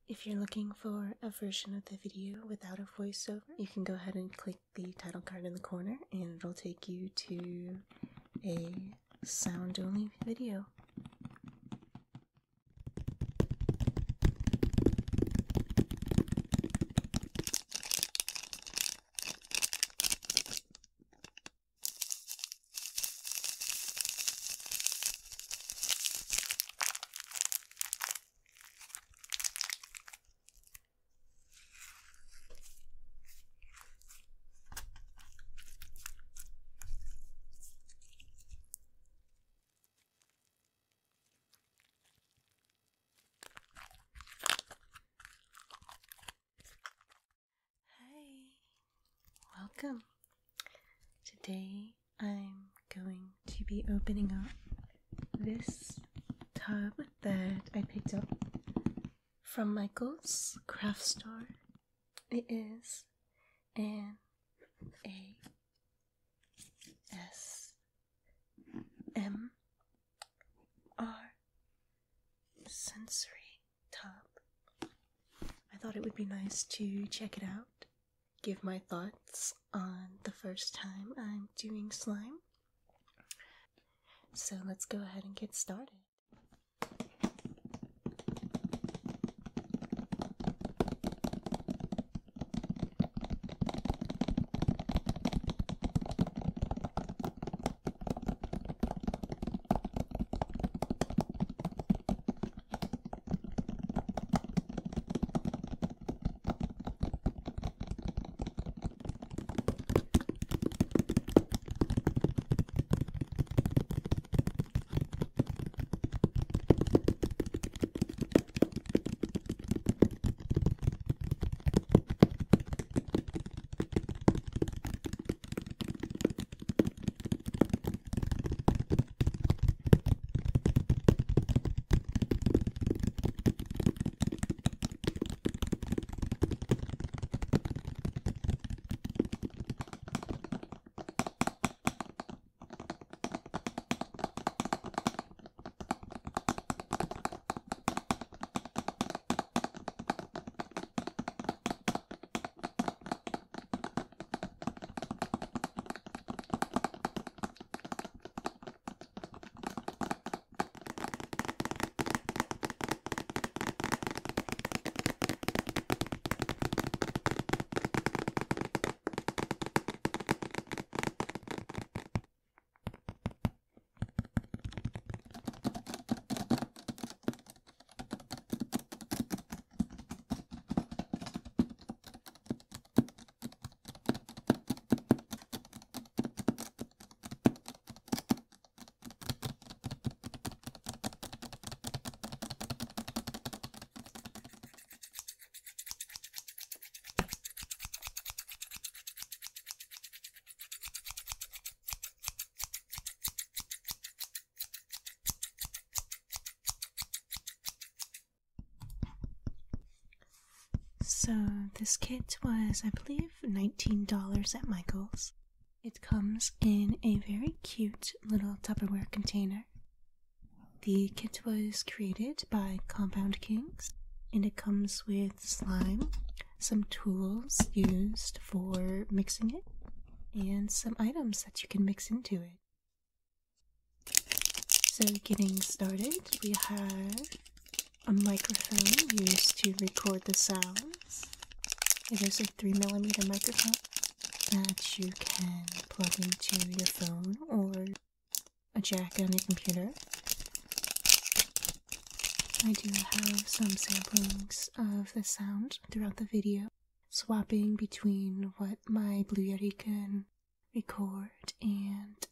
If you're looking for a version of the video without a voiceover, you can go ahead and click the title card in the corner and it'll take you to a sound-only video. Welcome. Today I'm going to be opening up this tub that I picked up from Michael's craft store. It is an ASMR sensory tub. I thought it would be nice to check it out. Give my thoughts on the first time I'm doing slime. So let's go ahead and get started. So this kit was, I believe, $19 at Michael's. It comes in a very cute little Tupperware container. The kit was created by Compound Kings, and it comes with slime, some tools used for mixing it, and some items that you can mix into it. So getting started, we have a microphone used to record the sounds. It is a 3mm microphone that you can plug into your phone or a jack on your computer. I do have some samplings of the sound throughout the video, swapping between what my Blue Yeti can record and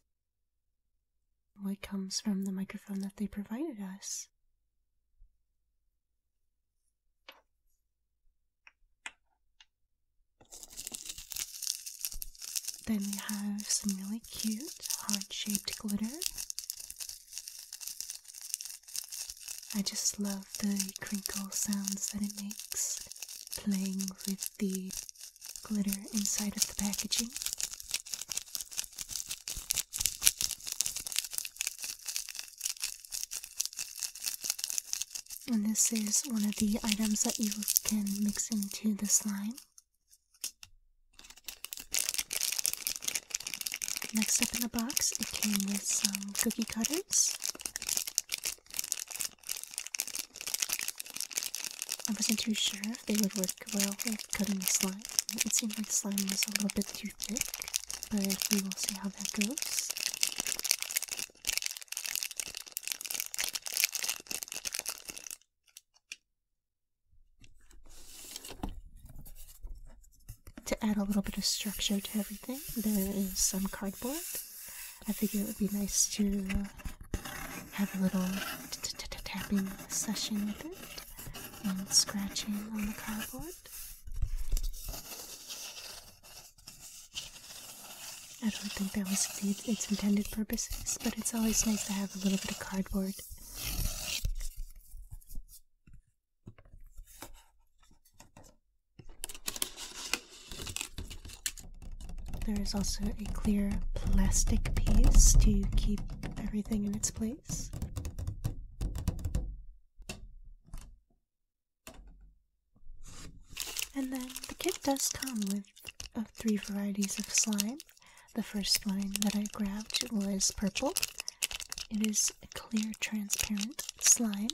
what comes from the microphone that they provided us. Then we have some really cute heart-shaped glitter. I just love the crinkle sounds that it makes playing with the glitter inside of the packaging. And this is one of the items that you can mix into the slime. Next up in the box, it came with some cookie cutters. I wasn't too sure if they would work well with cutting the slime. It seemed like the slime was a little bit too thick, but we will see how that goes. To add a little bit of structure to everything, there is some cardboard. I figured it would be nice to have a little tapping session with it and scratching on the cardboard. I don't think that was its intended purposes, but it's always nice to have a little bit of cardboard. There is also a clear plastic piece to keep everything in its place. And then the kit does come with 3 varieties of slime. The first one that I grabbed was purple. It is a clear, transparent slime.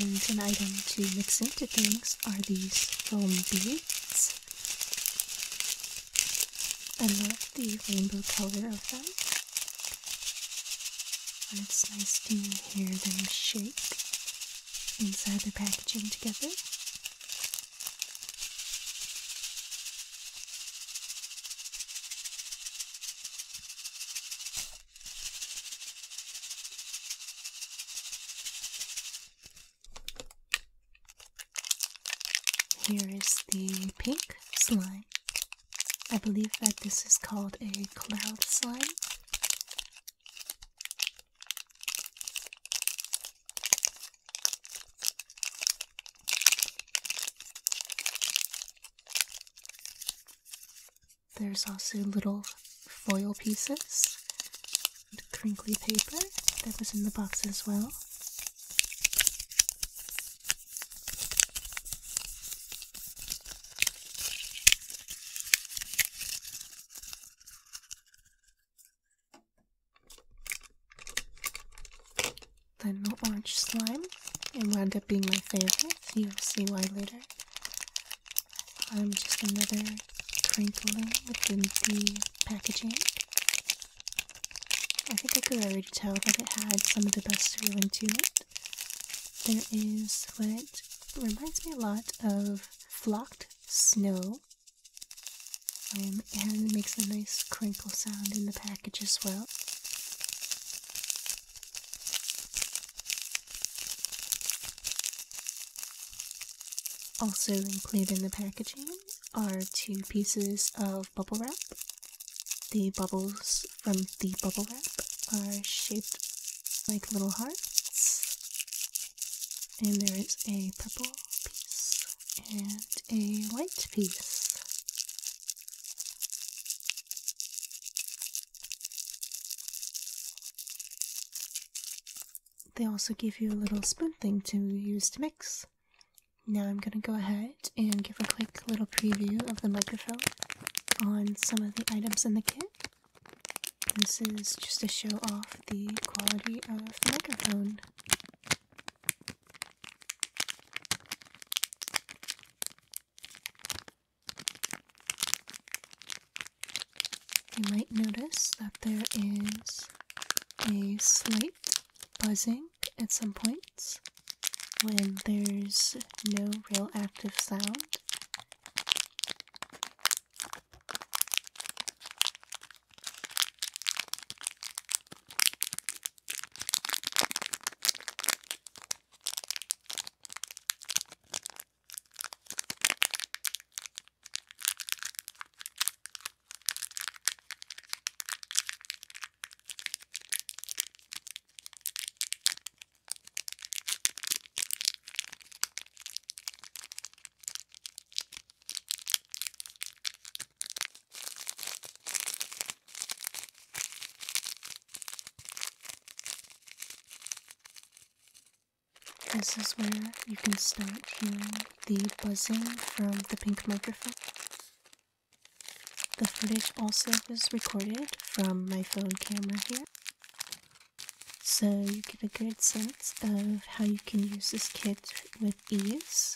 And an item to mix into things are these foam beads. I love the rainbow color of them. And it's nice to hear them shake inside the packaging together. Here is the pink slime. I believe that this is called a cloud slime. There's also little foil pieces and crinkly paper that was in the box as well. Then the orange slime. It wound up being my favorite. You'll see why later. Just another crinkling within the packaging. I think I could already tell that it had some of the best feeling to it. There is what reminds me a lot of flocked snow. And it makes a nice crinkle sound in the package as well. Also included in the packaging are 2 pieces of bubble wrap. The bubbles from the bubble wrap are shaped like little hearts. And there is a purple piece and a white piece. They also give you a little spoon thing to use to mix. Now I'm going to go ahead and give a quick little preview of the microphone on some of the items in the kit. This is just to show off the quality of the microphone. You might notice that there is a slight buzzing at some points when there's no real active sound. this is where you can start hearing the buzzing from the pink microphone. The footage also was recorded from my phone camera here, so you get a good sense of how you can use this kit with ease.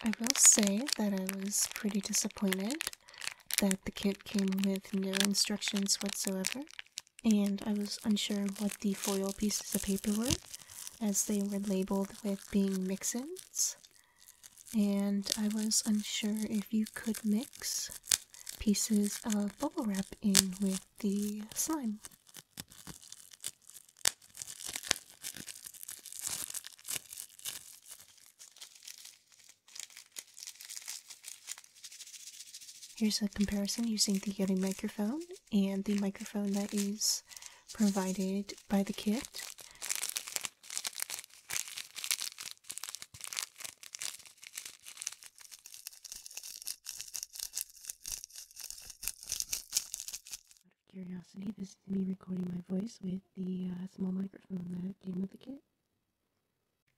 I will say that I was pretty disappointed that the kit came with no instructions whatsoever, and I was unsure what the foil pieces of paper were, as they were labeled with being mix-ins, and I was unsure if you could mix pieces of bubble wrap in with the slime. Here's a comparison using the Yeti microphone and the microphone that is provided by the kit. Out of curiosity, this is me recording my voice with the small microphone that came with the kit,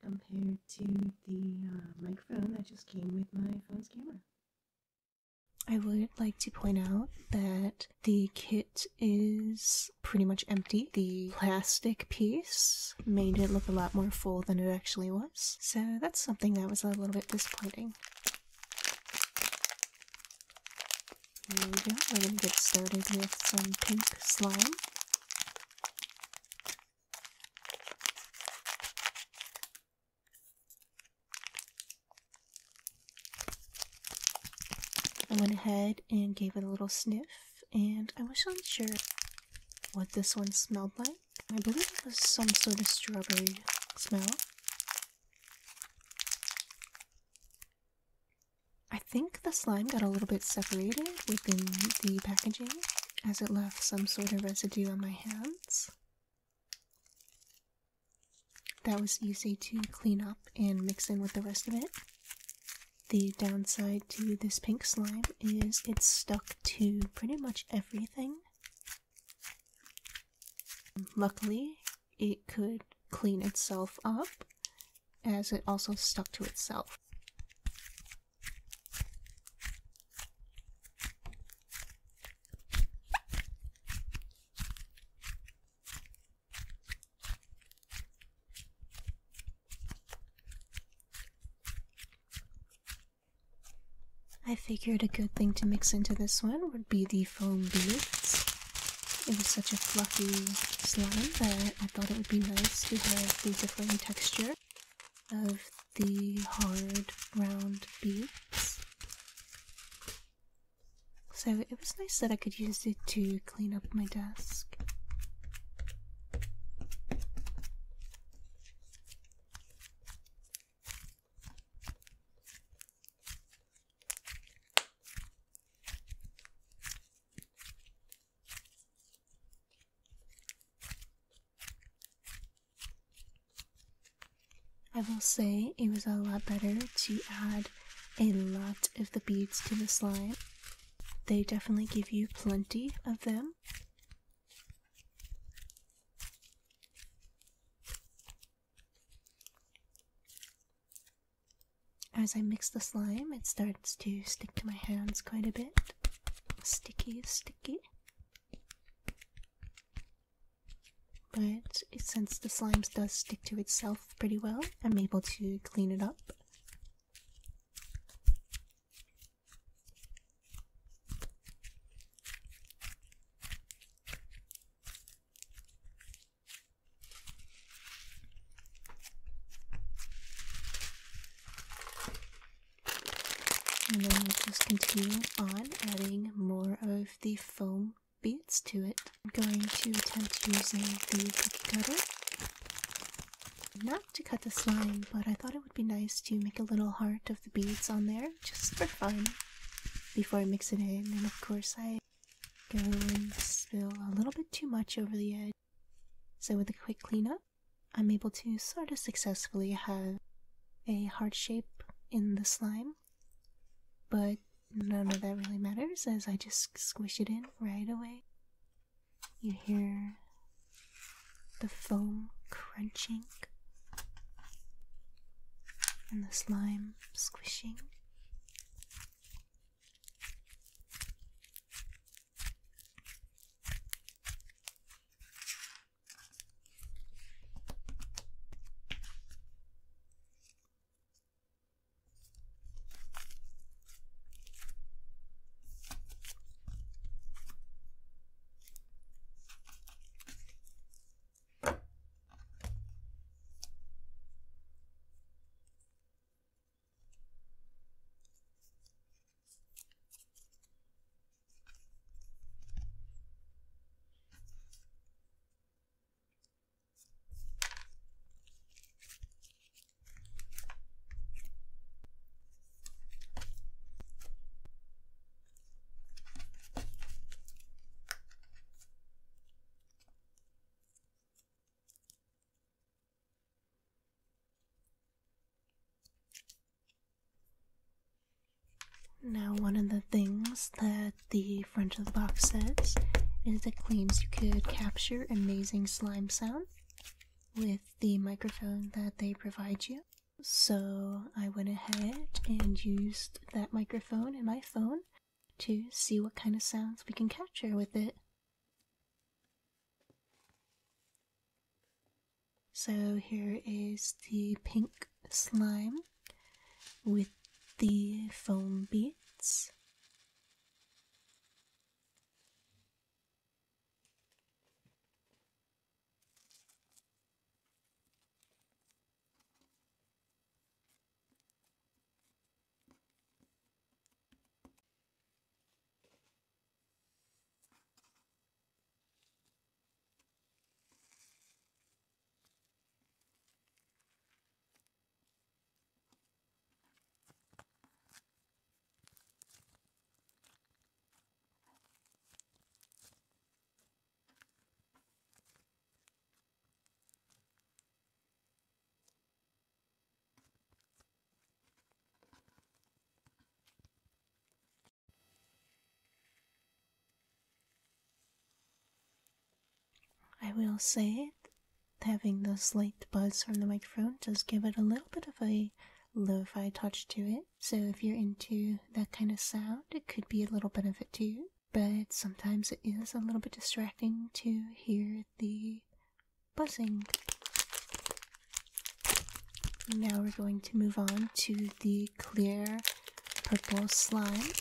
compared to the microphone that just came with my phone's camera. I would like to point out that the kit is pretty much empty. The plastic piece made it look a lot more full than it actually was, so that's something that was a little bit disappointing. Here we go, we're going to get started with some pink slime. I went ahead and gave it a little sniff, and I wasn't sure what this one smelled like. I believe it was some sort of strawberry smell. I think the slime got a little bit separated within the packaging, as it left some sort of residue on my hands. That was easy to clean up and mix in with the rest of it. The downside to this pink slime is it's stuck to pretty much everything. Luckily, it could clean itself up, as it also stuck to itself. I figured a good thing to mix into this one would be the foam beads. It was such a fluffy slime that I thought it would be nice to have the different texture of the hard, round beads. So it was nice that I could use it to clean up my desk. I will say it was a lot better to add a lot of the beads to the slime. They definitely give you plenty of them. As I mix the slime, it starts to stick to my hands quite a bit. Sticky. But since the slime does stick to itself pretty well, I'm able to clean it up. And then we'll just continue on adding more of the foam beads to it. I'm going to attempt using the cookie cutter. Not to cut the slime, but I thought it would be nice to make a little heart of the beads on there, just for fun, before I mix it in. And of course I go and spill a little bit too much over the edge. So with a quick cleanup, I'm able to sort of successfully have a heart shape in the slime, but none of that really matters as I just squish it in right away. You hear the foam crunching and the slime squishing. Now, one of the things that the front of the box says is it claims you could capture amazing slime sound with the microphone that they provide you. So I went ahead and used that microphone in my phone to see what kind of sounds we can capture with it. So here is the pink slime with the foam beads. I will say having the slight buzz from the microphone does give it a little bit of a lo-fi touch to it. So if you're into that kind of sound, it could be a little benefit to you. But sometimes it is a little bit distracting to hear the buzzing. Now we're going to move on to the clear purple slime.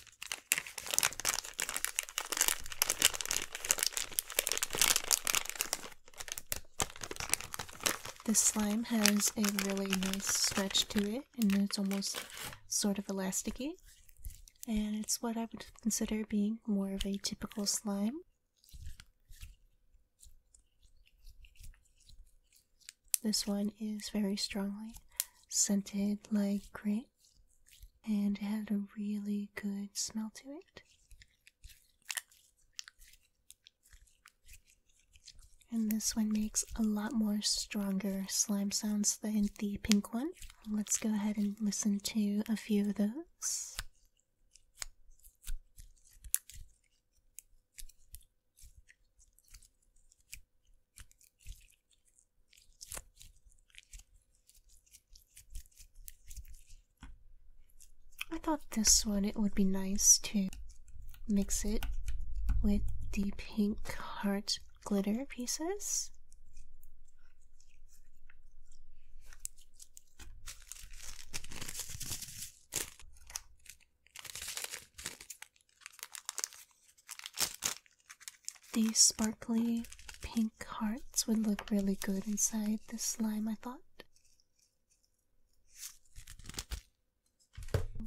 This slime has a really nice stretch to it, and it's almost sort of elasticy. And it's what I would consider being more of a typical slime. This one is very strongly scented like grape, and it had a really good smell to it. And this one makes a lot more stronger slime sounds than the pink one. Let's go ahead and listen to a few of those. I thought this one, it would be nice to mix it with the pink heart glitter pieces. These sparkly pink hearts would look really good inside this slime, I thought.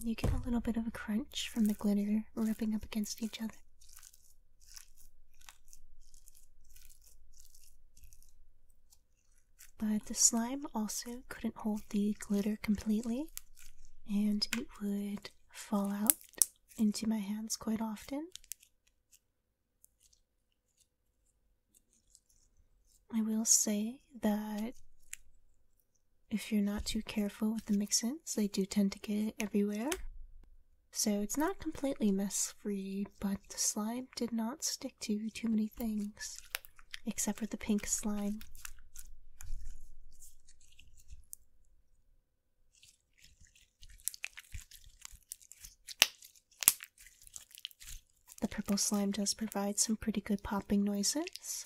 You get a little bit of a crunch from the glitter rubbing up against each other. But the slime also couldn't hold the glitter completely, and it would fall out into my hands quite often. I will say that if you're not too careful with the mix-ins, they do tend to get everywhere. So it's not completely mess-free, but the slime did not stick to too many things, except for the pink slime. The purple slime does provide some pretty good popping noises.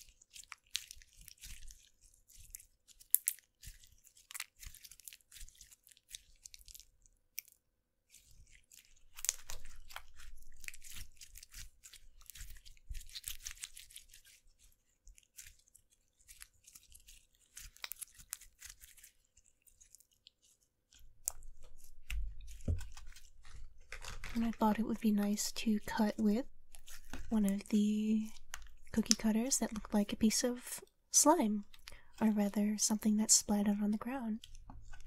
And I thought it would be nice to cut with one of the cookie cutters that looked like a piece of slime, or rather something that splattered on the ground.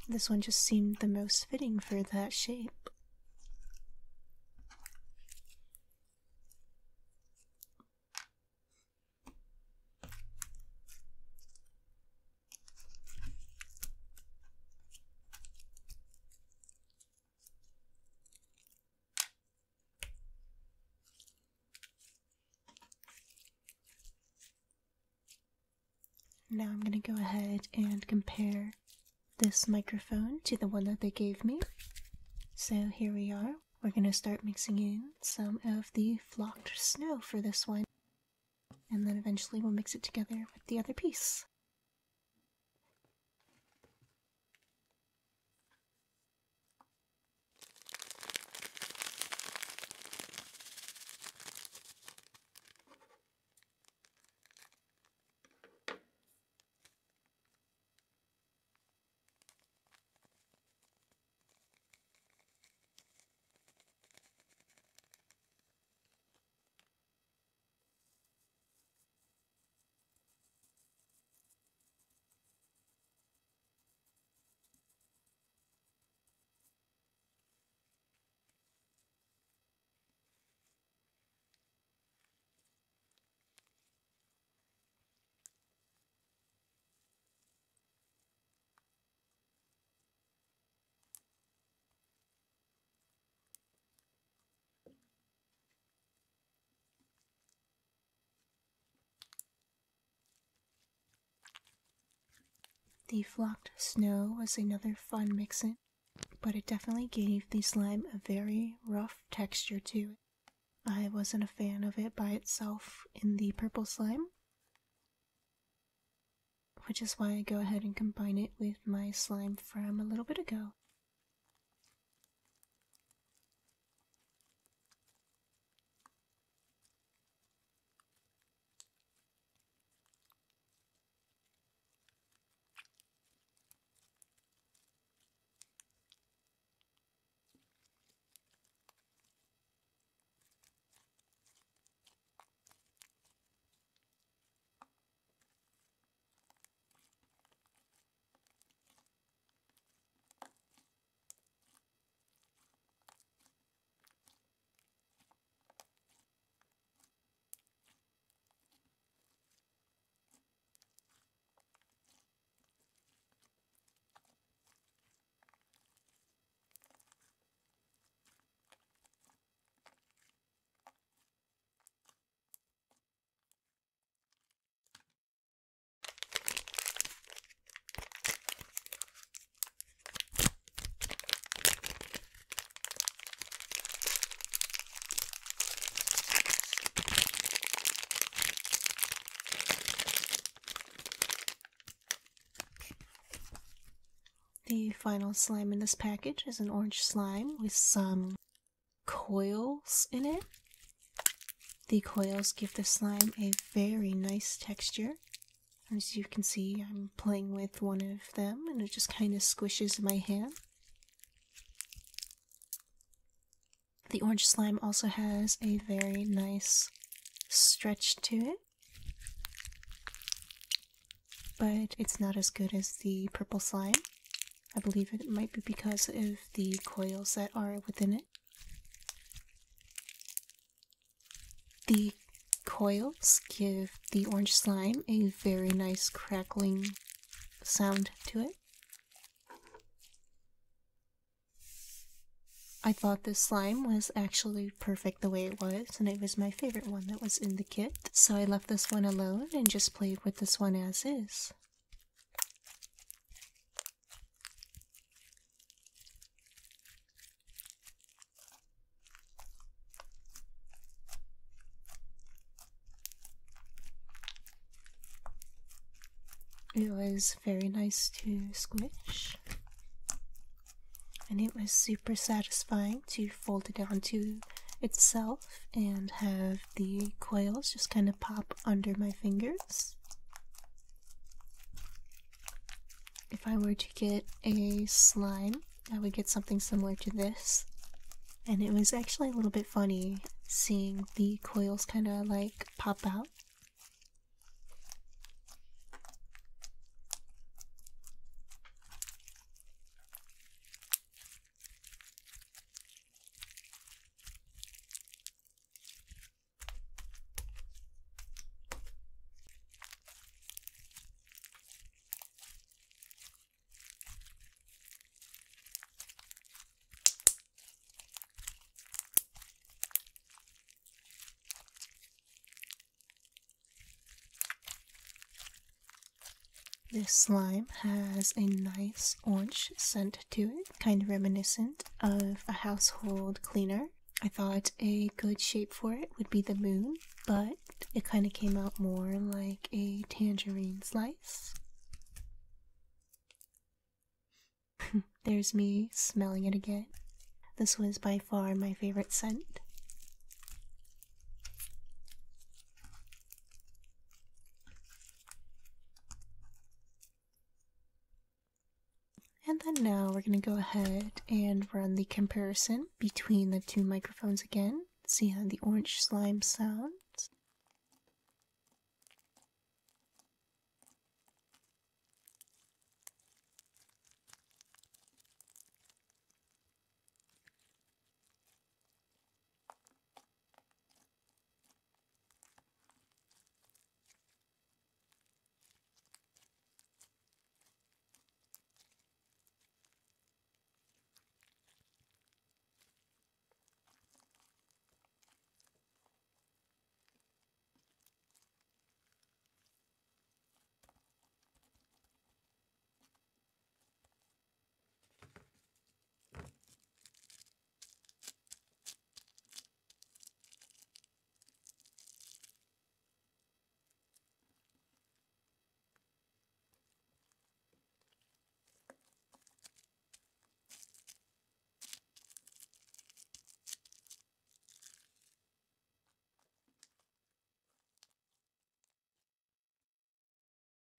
This one just seemed the most fitting for that shape. Now I'm going to go ahead and compare this microphone to the one that they gave me. So here we are. We're going to start mixing in some of the flocked snow for this one. And then eventually we'll mix it together with the other piece. The flocked snow was another fun mix-in, but it definitely gave the slime a very rough texture to it. I wasn't a fan of it by itself in the purple slime, which is why I go ahead and combine it with my slime from a little bit ago. The final slime in this package is an orange slime with some coils in it. The coils give the slime a very nice texture. As you can see, I'm playing with one of them and it just kind of squishes in my hand. The orange slime also has a very nice stretch to it, but it's not as good as the purple slime. I believe it might be because of the coils that are within it. The coils give the orange slime a very nice crackling sound to it. I thought this slime was actually perfect the way it was, and it was my favorite one that was in the kit, so I left this one alone and just played with this one as is. It was very nice to squish, and it was super satisfying to fold it onto itself and have the coils just kind of pop under my fingers. If I were to get a slime, I would get something similar to this, and it was actually a little bit funny seeing the coils kind of like pop out. This slime has a nice orange scent to it, kind of reminiscent of a household cleaner. I thought a good shape for it would be the moon, but it kind of came out more like a tangerine slice. There's me smelling it again. This was by far my favorite scent. And then now we're going to go ahead and run the comparison between the two microphones again, see how the orange slime sounds.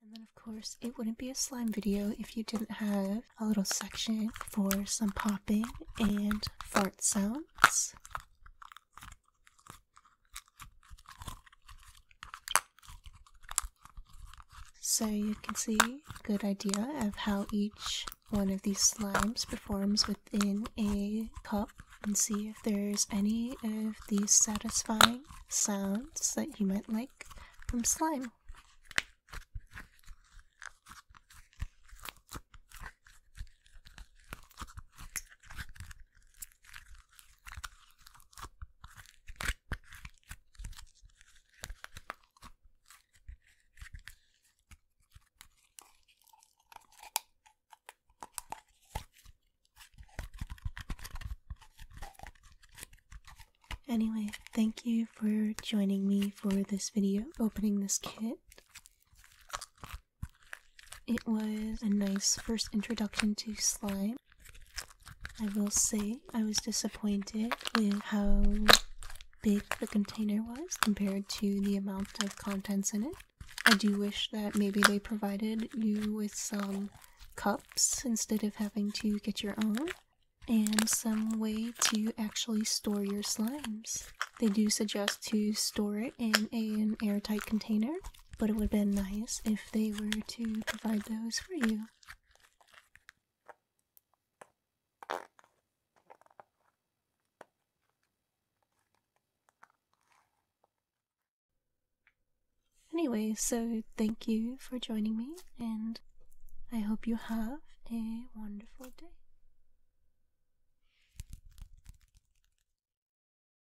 And then of course, it wouldn't be a slime video if you didn't have a little section for some popping and fart sounds. So you can see a good idea of how each one of these slimes performs within a cup, and see if there's any of these satisfying sounds that you might like from slime. Anyway, thank you for joining me for this video, opening this kit. It was a nice first introduction to slime. I will say I was disappointed with how big the container was compared to the amount of contents in it. I do wish that maybe they provided you with some cups instead of having to get your own, and some way to actually store your slimes. They do suggest to store it in an airtight container, but it would have been nice if they were to provide those for you. Anyway, so thank you for joining me, and I hope you have a wonderful day.